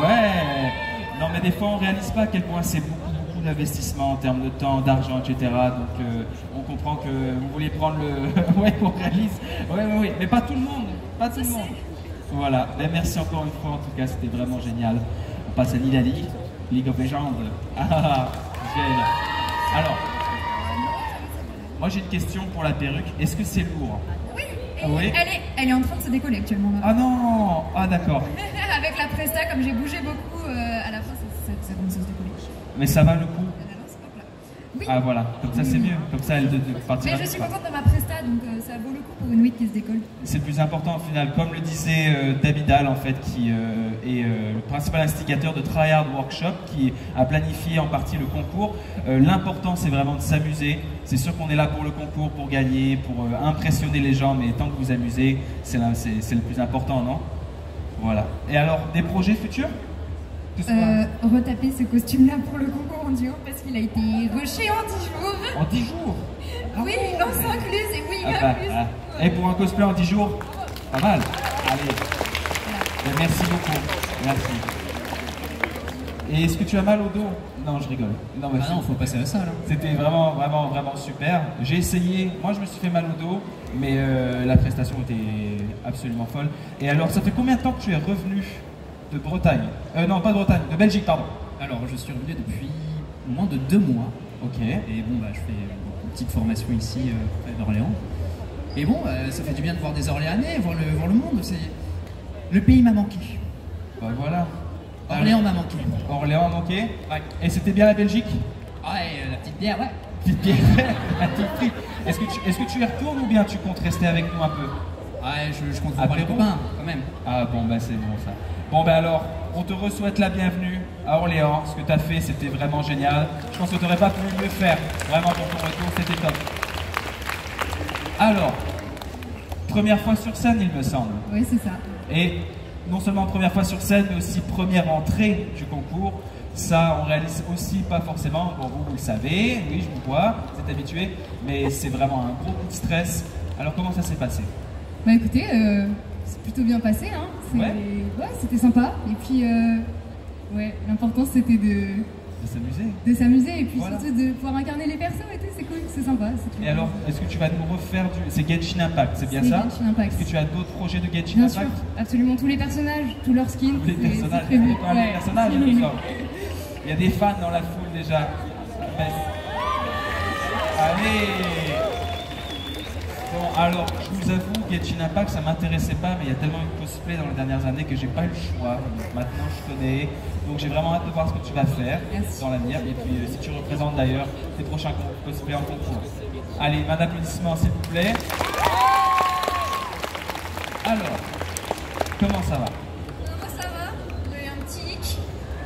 Ouais. Non, mais des fois on réalise pas à quel point c'est beaucoup d'investissement en termes de temps, d'argent, etc. Donc on comprend que vous vouliez prendre le... ouais, on réalise. Ouais. Mais pas tout le monde. Pas tout le monde. Voilà. Ben, merci encore une fois. En tout cas, c'était vraiment génial. On passe à League of Legends. Ah, génial. Alors... Moi j'ai une question pour la perruque, est-ce que c'est lourd? Oui, Ah oui. elle est en train de se décoller actuellement. Là. Ah non. Ah d'accord. Avec la presta, comme j'ai bougé beaucoup, à la fin ça commence à se décoller. Mais ça va le coup? Oui. Ah voilà, comme ça c'est mieux, comme ça elle partira. Mais je suis contente de ma presta, donc ça vaut le coup pour une week qui se décolle. C'est le plus important au final, comme le disait David Hall en fait, qui est le principal instigateur de Tryhard Workshop, qui a planifié en partie le concours. L'important c'est vraiment de s'amuser. C'est sûr qu'on est là pour le concours, pour gagner, pour impressionner les gens, mais tant que vous amusez, c'est le plus important, non? Voilà. Et alors, des projets futurs? Retaper ce costume-là pour le concours en duo parce qu'il a été rushé en 10 jours. En 10 jours? Oui, danse incluse et oui, incluse. Et pour un cosplay en 10 jours, pas mal. Allez. Merci beaucoup. Merci. Et est-ce que tu as mal au dos? Non, je rigole. Non, faut passer à ça là. C'était vraiment super. J'ai essayé, moi je me suis fait mal au dos, mais la prestation était absolument folle. Et alors, ça fait combien de temps que tu es revenu de Bretagne? Non, pas de Bretagne, de Belgique, pardon. Alors, je suis revenu depuis moins de 2 mois. Ok. Et bon, je fais une petite formation ici, près d'Orléans. Et bon, ça fait du bien de voir des Orléanais, voir le monde. Le pays m'a manqué. Bah voilà. Orléans m'a manqué. Orléans m'a manqué? Ouais. Et c'était bien la Belgique? Ouais, la petite bière, ouais. Petite bière, à tout prix. Est-ce que tu y retournes ou bien tu comptes rester avec nous un peu? Ouais, je compte voir les copains, quand même. Ah bon, bah c'est bon ça. Bon ben alors, on te re-souhaite la bienvenue à Orléans. Ce que tu as fait, c'était vraiment génial. Je pense que tu n'aurais pas pu mieux faire. Vraiment, pour ton retour, c'était top. Alors, première fois sur scène, il me semble. Oui, c'est ça. Et non seulement première fois sur scène, mais aussi première entrée du concours. Ça, on réalise aussi pas forcément. Bon, vous le savez, oui, je vous vois, vous êtes habitués. Mais c'est vraiment un gros coup de stress. Alors, comment ça s'est passé? Bah écoutez, c'est plutôt bien passé, hein. Ouais, c'était sympa. Et puis, ouais, l'important c'était de s'amuser. De s'amuser et puis surtout de pouvoir incarner les persos et tout, c'est cool, c'est sympa. Et alors, est-ce que tu vas nous refaire c'est Genshin Impact, c'est bien ça? Genshin Impact. Est-ce que tu as d'autres projets de Genshin Bien Impact? Sûr, absolument, tous les personnages, tous leurs skins. Tous les personnages, prévu. Les personnages, tout ça. Il y a des fans dans la foule déjà. Allez! Bon, alors, je vous avoue, Genshin Impact, ça m'intéressait pas, mais il y a tellement eu de cosplay dans les dernières années que j'ai pas eu le choix. Maintenant, je connais. Donc, j'ai vraiment hâte de voir ce que tu vas faire dans l'avenir. Et puis, si tu représentes d'ailleurs tes prochains cosplays en concours. Allez, un applaudissement, s'il vous plaît. Alors, comment ça va? Ça va, j'ai un petit hic.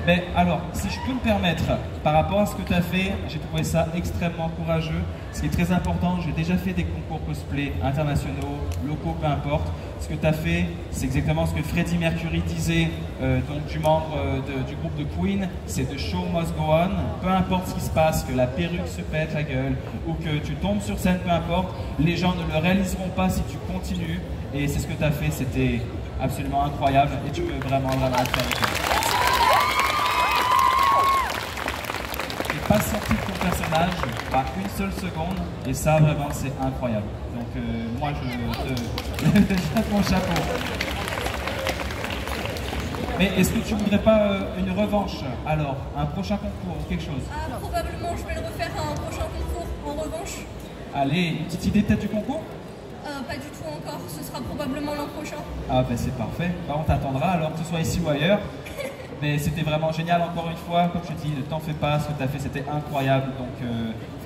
Mais alors, si je peux me permettre, par rapport à ce que tu as fait, j'ai trouvé ça extrêmement courageux. Ce qui est très important, j'ai déjà fait des concours cosplay internationaux, locaux, peu importe. Ce que tu as fait, c'est exactement ce que Freddie Mercury disait, donc du membre du groupe de Queen, c'est the show must go on. Peu importe ce qui se passe, que la perruque se pète la gueule ou que tu tombes sur scène, peu importe, les gens ne le réaliseront pas si tu continues. Et c'est ce que tu as fait, c'était absolument incroyable et tu peux vraiment faire. Pas sorti de ton personnage, pas une seule seconde, et ça vraiment c'est incroyable. Donc moi je jette mon chapeau. Mais est-ce que tu voudrais pas une revanche alors, un prochain concours ou quelque chose? Probablement je vais le refaire à un prochain concours en revanche. Allez, une petite idée peut-être du concours? Pas du tout encore, ce sera probablement l'an prochain. Ah ben c'est parfait, on t'attendra alors que ce soit ici ou ailleurs. Mais c'était vraiment génial encore une fois, comme je te dis, ne t'en fais pas, ce que tu as fait c'était incroyable, donc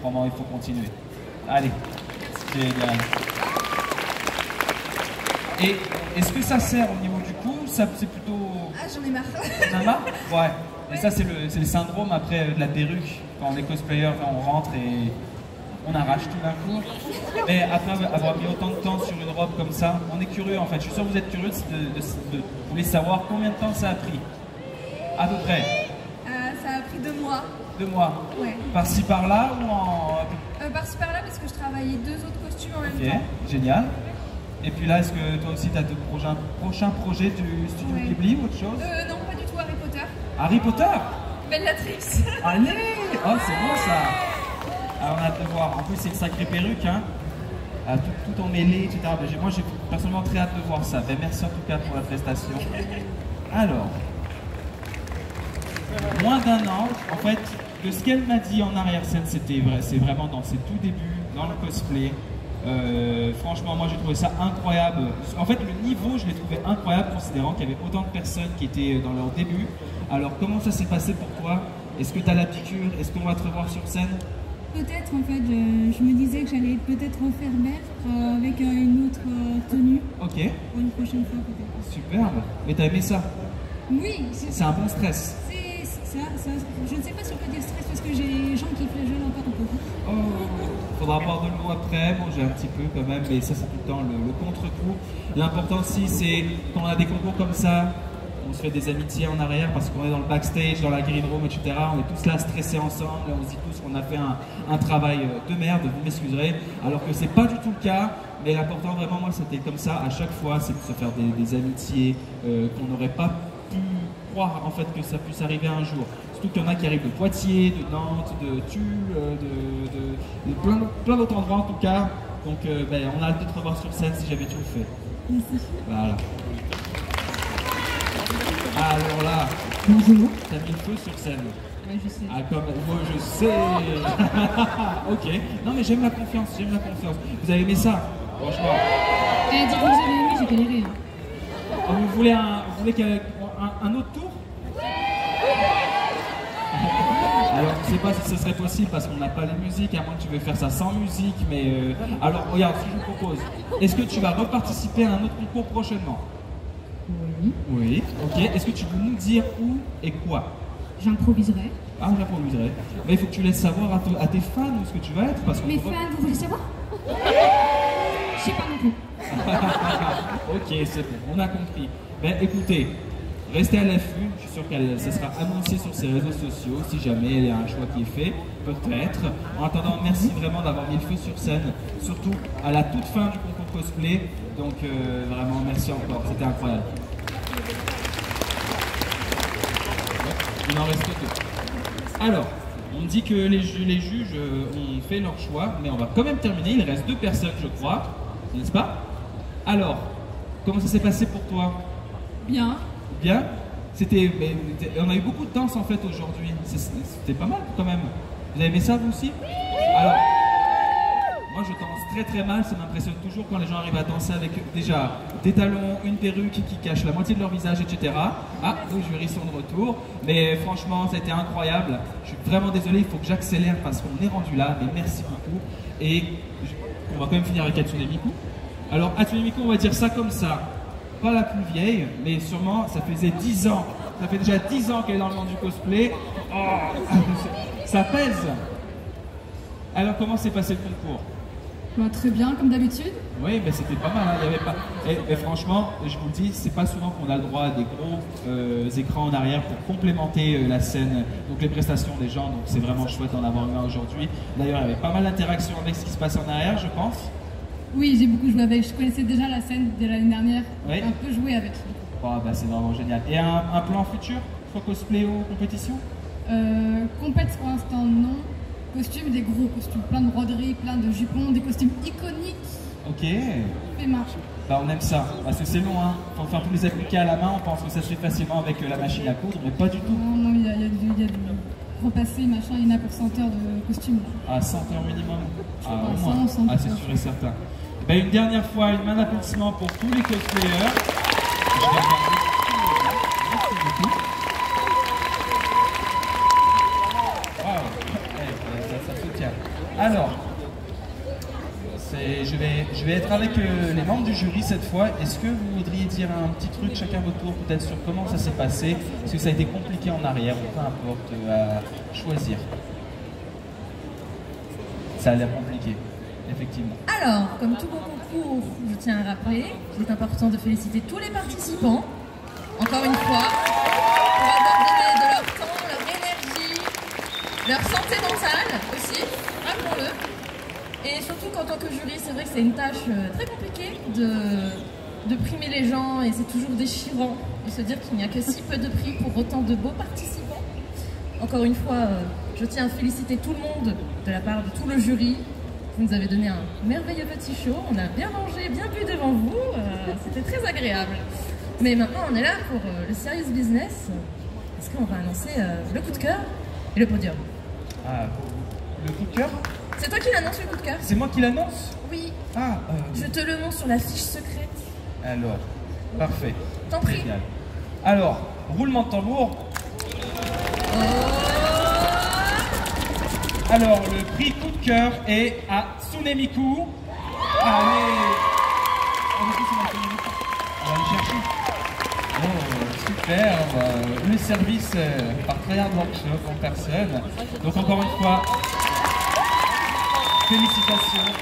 vraiment il faut continuer. Allez, génial. Et est-ce que ça sert au niveau du cou? C'est plutôt... Ah j'en ai marre. T'en as marre? Ouais. Et ça c'est le syndrome après de la perruque, quand on est cosplayer, on rentre et on arrache tout d'un coup. Mais après avoir mis autant de temps sur une robe comme ça, on est curieux en fait, je suis sûr que vous êtes curieux de vouloir savoir combien de temps ça a pris. À peu près. Ça a pris 2 mois. 2 mois? Ouais. Par-ci par-là ou en... Par-ci par-là parce que je travaillais 2 autres costumes en même temps. Ok, génial. Et puis là, est-ce que toi aussi tu as de prochains projets du studio Ghibli ou autre chose? Non, pas du tout, Harry Potter. Harry Potter? Bellatrix. Allez! Oh, c'est bon ça! Alors on a hâte de voir. En plus, c'est une sacrée perruque, hein? Tout emmêlé, etc. Moi, j'ai personnellement très hâte de voir ça. Ben, merci en tout cas pour la prestation. Alors... Moins d'1 an, en fait, de ce qu'elle m'a dit en arrière-scène, c'est vraiment dans ses tout débuts, dans le cosplay. Franchement, moi j'ai trouvé ça incroyable. En fait, le niveau, je l'ai trouvé incroyable considérant qu'il y avait autant de personnes qui étaient dans leur début. Alors, comment ça s'est passé pour toi? Est-ce que tu as la piqûre? Est-ce qu'on va te revoir sur scène? Peut-être, en fait, je me disais que j'allais peut-être refaire maître avec une autre tenue. Ok. Pour une prochaine fois, peut-être. Superbe. Mais t'as aimé ça? Oui. C'est un bon stress. Je ne sais pas si on peut dire stress parce que j'ai les jambes qui flageolent encore un peu. Oh, faudra boire de l'eau après, manger un petit peu quand même, mais ça c'est tout le temps le contre-coup. L'important aussi c'est quand on a des concours comme ça, on se fait des amitiés en arrière parce qu'on est dans le backstage, dans la green room, etc. On est tous là stressés ensemble, on se dit tous qu'on a fait un travail de merde, vous m'excuserez, alors que c'est pas du tout le cas. Mais l'important vraiment, moi c'était comme ça à chaque fois, c'est de se faire des amitiés qu'on n'aurait pas pu croire en fait que ça puisse arriver un jour. Surtout qu'il y en a qui arrivent de Poitiers, de Nantes, de Tulle, de plein d'autres endroits en tout cas. Donc on a hâte de te revoir sur scène si jamais tu le fais. Merci. Voilà. Alors là, bonjour. T'as mis le feu sur scène. Ouais, je sais. Ah, comme moi je sais. Ok. Non mais j'aime la confiance, j'aime la confiance. Vous avez aimé ça, franchement. Dites-vous que j'avais aimé, j'ai galéré. Vous voulez un autre tour? Alors je ne sais pas si ce serait possible parce qu'on n'a pas les musiques, à moins que tu veuilles faire ça sans musique, mais alors regarde, ce que je vous propose, est-ce que tu vas reparticiper à un autre concours prochainement? Oui. Oui, ok. Est-ce que tu peux nous dire où et quoi? J'improviserai. Ah, j'improviserai. Mais il faut que tu laisses savoir à tes fans où ce que tu vas être parce que... Mes fans, vous voulez savoir? Je sais pas non plus. Ok, c'est bon, on a compris. Ben écoutez, restez à l'affût, je suis sûr que ça sera annoncé sur ses réseaux sociaux si jamais il y a un choix qui est fait, peut-être. En attendant, merci vraiment d'avoir mis le feu sur scène, surtout à la toute fin du concours cosplay. Donc vraiment merci encore, c'était incroyable. Il en reste deux. Alors, on dit que les juges ont fait leur choix, mais on va quand même terminer. Il reste 2 personnes, je crois, n'est-ce pas? Alors, comment ça s'est passé pour toi? Bien. Bien? On a eu beaucoup de danse en fait aujourd'hui. C'était pas mal quand même. Vous avez aimé ça vous aussi? Alors, moi je danse très très mal, ça m'impressionne toujours quand les gens arrivent à danser avec déjà des talons, une perruque qui cache la moitié de leur visage, etc. Ah, oui, je sont de retour. Mais franchement, ça a été incroyable. Je suis vraiment désolé, il faut que j'accélère parce qu'on est rendu là, mais merci beaucoup. Et on va quand même finir avec Hatsune Miku. Alors Hatsune Miku, on va dire ça comme ça. Pas la plus vieille, mais sûrement ça faisait 10 ans. Ça fait déjà 10 ans qu'elle est dans le monde du cosplay. Oh, ça pèse. Alors comment s'est passé le concours? Très bien, comme d'habitude. Oui, mais c'était pas mal. Hein. Il y avait pas... et franchement, je vous le dis, c'est pas souvent qu'on a le droit à des gros écrans en arrière pour complémenter la scène, donc les prestations des gens. Donc c'est vraiment chouette d'en avoir eu un aujourd'hui. D'ailleurs, il y avait pas mal d'interactions avec ce qui se passe en arrière, je pense. Oui, j'ai beaucoup joué avec. Je connaissais déjà la scène de l'année dernière. Oui. Un peu joué avec. Oh, bah, c'est vraiment génial. Et un plan futur, soit cosplay ou compétition? Compète pour l'instant, non. Costumes, des gros costumes, plein de broderies, plein de jupons, des costumes iconiques. Ok. Fait marche. Bah, on aime ça, parce que c'est long, hein. Faut faire tous les appliquer à la main, on pense que ça se fait facilement avec la machine à coudre, mais pas du tout. Non, il y a du repasser, machin, il y en a pour 100 heures de costumes. À 100 heures minimum? Ah, au 100, moins. 100 Ah, c'est sûr et certain. Bah, une dernière fois, une main d'applaudissement pour tous les cosplayers. Merci beaucoup. Ça se tient. Alors, je vais être avec les membres du jury cette fois. Est-ce que vous voudriez dire un petit truc chacun votre tour peut-être sur comment ça s'est passé? Est-ce que ça a été compliqué en arrière ou peu importe à choisir? Ça a l'air compliqué, effectivement. Alors, comme tout bon concours, je tiens à rappeler qu'il est important de féliciter tous les participants, encore une fois, pour avoir donné de leur temps, leur énergie, leur santé mentale aussi, rappelons-le. Et surtout qu'en tant que jury, c'est vrai que c'est une tâche très compliquée de primer les gens et c'est toujours déchirant de se dire qu'il n'y a que si peu de prix pour autant de beaux participants. Encore une fois, je tiens à féliciter tout le monde de la part de tout le jury. Vous nous avez donné un merveilleux petit show, on a bien mangé, bien bu devant vous, c'était très agréable. Mais maintenant on est là pour le serious business, parce qu'on va annoncer le coup de cœur et le podium. Ah, le coup de cœur? C'est toi qui l'annonce le coup de cœur? C'est moi qui l'annonce? Oui. Ah, Je te le montre sur la fiche secrète. alors, parfait. T'en prie. Génial. Alors, roulement de tambour. Alors, le prix coup de cœur est à Tsunemiku. Allez, on va aller chercher. Oh, super. Le service par Tryhard Workshop en personne. Donc encore une fois, félicitations.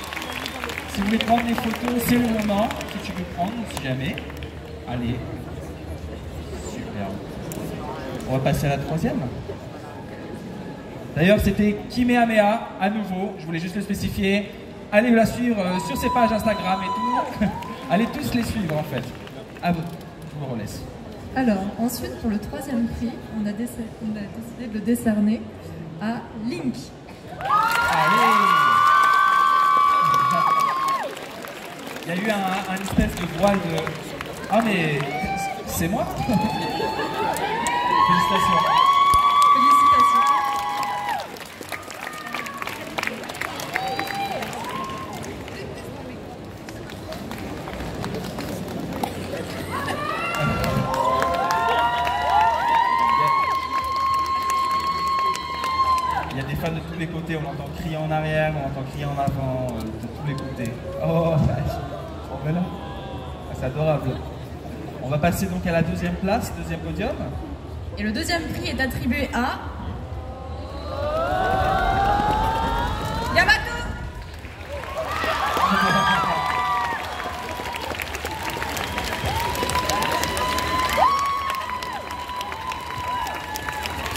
Si vous voulez prendre des photos, c'est le moment. Si tu veux prendre, si jamais. Allez. Super. On va passer à la troisième. D'ailleurs, c'était Kimehamea, à nouveau. Je voulais juste le spécifier. Allez la suivre sur ses pages Instagram et tout. Allez tous les suivre, en fait. À vous. Je vous relaisse. Alors, ensuite, pour le troisième prix, on a décidé de le décerner à Link. Allez! Il y a eu un espèce de voile de... Ah mais... c'est moi? Félicitations. Il y a des fans de tous les côtés, on entend crier en arrière, on entend crier en avant, de tous les côtés. Oh, on est là. Ah, c'est adorable. On va passer donc à la deuxième place, deuxième podium. Et le deuxième prix est attribué à... Yamato.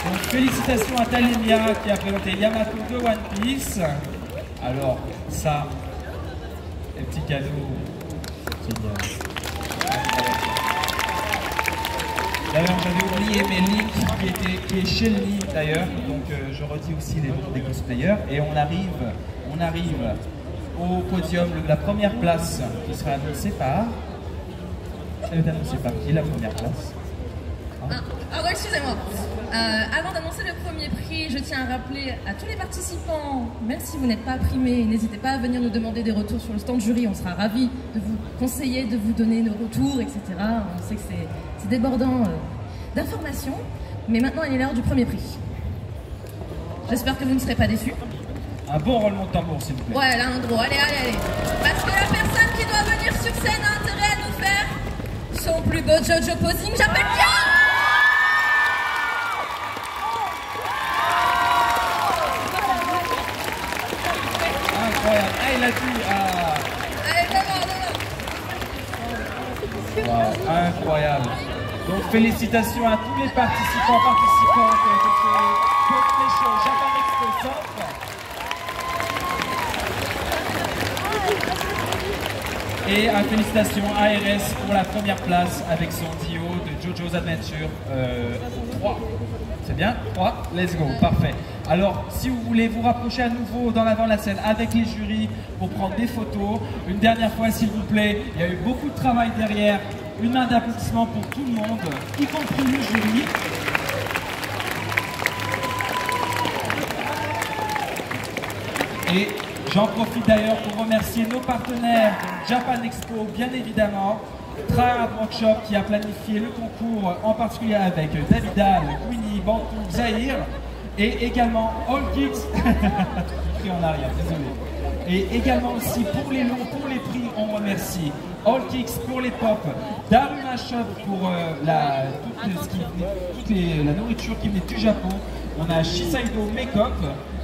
Donc félicitations à Talemia qui a présenté Yamato de One Piece. Alors ça, les petits cadeaux, génial. D'ailleurs j'avais oublié mes Link qui est chez le Link d'ailleurs, donc je redis aussi les noms des cosplayers et on arrive au podium, la première place qui sera annoncée par... Elle est annoncée par qui la première place? Alors excusez-moi, avant d'annoncer le premier prix, je tiens à rappeler à tous les participants, même si vous n'êtes pas primés, n'hésitez pas à venir nous demander des retours sur le stand jury, on sera ravis de vous conseiller, de vous donner nos retours, etc. On sait que c'est débordant d'informations, mais maintenant il est l'heure du premier prix. J'espère que vous ne serez pas déçus. Un bon roulement de tambour s'il vous plaît. Ouais, là un gros, allez. Parce que la personne qui doit venir sur scène a intérêt à nous faire son plus beau JoJo posing, j'appelle bien. Incroyable. Ah, il a dit. Ah. Allez, wow, incroyable. Donc félicitations à tous les participants, participantes de ce Cosplay Show Japan Expo Centre. Et félicitations à ARS pour la première place avec son duo de JoJo's Adventure 3. C'est bien? 3, let's go, parfait. Alors, si vous voulez vous rapprocher à nouveau dans l'avant de la scène avec les jurys pour prendre des photos, une dernière fois s'il vous plaît, il y a eu beaucoup de travail derrière, une main d'applaudissement pour tout le monde, y compris le jury. Et j'en profite d'ailleurs pour remercier nos partenaires, Japan Expo bien évidemment, Tryhard Workshop qui a planifié le concours en particulier avec Davidal, Winnie, Bantou, Zahir et également All Geeks, pris en arrière, désolé. Et également aussi pour les lots, pour les prix, on remercie All Geeks pour les pop, Daruma Shop pour la nourriture qui venait du Japon. On a Shiseido Makeup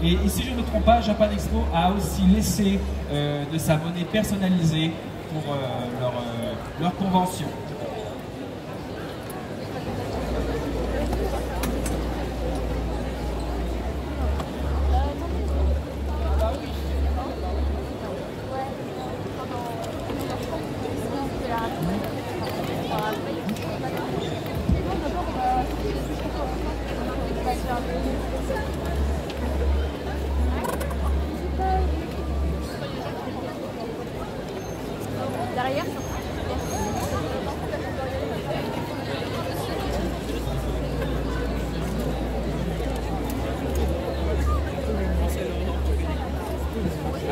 et si je ne me trompe pas, Japan Expo a aussi laissé de sa monnaie personnalisée pour leur convention.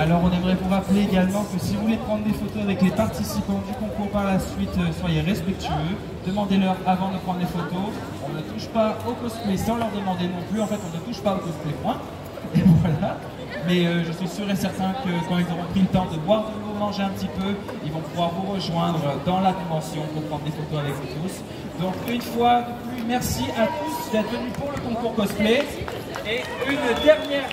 Alors on aimerait vous rappeler également que si vous voulez prendre des photos avec les participants du concours par la suite, soyez respectueux, demandez-leur avant de prendre les photos. On ne touche pas au cosplay sans leur demander non plus, en fait on ne touche pas au cosplay, point. Et voilà. Mais je suis sûr et certain que quand ils auront pris le temps de boire de l'eau, manger un petit peu, ils vont pouvoir vous rejoindre dans la convention pour prendre des photos avec vous tous. Donc une fois de plus, merci à tous d'être venus pour le concours cosplay. Et une dernière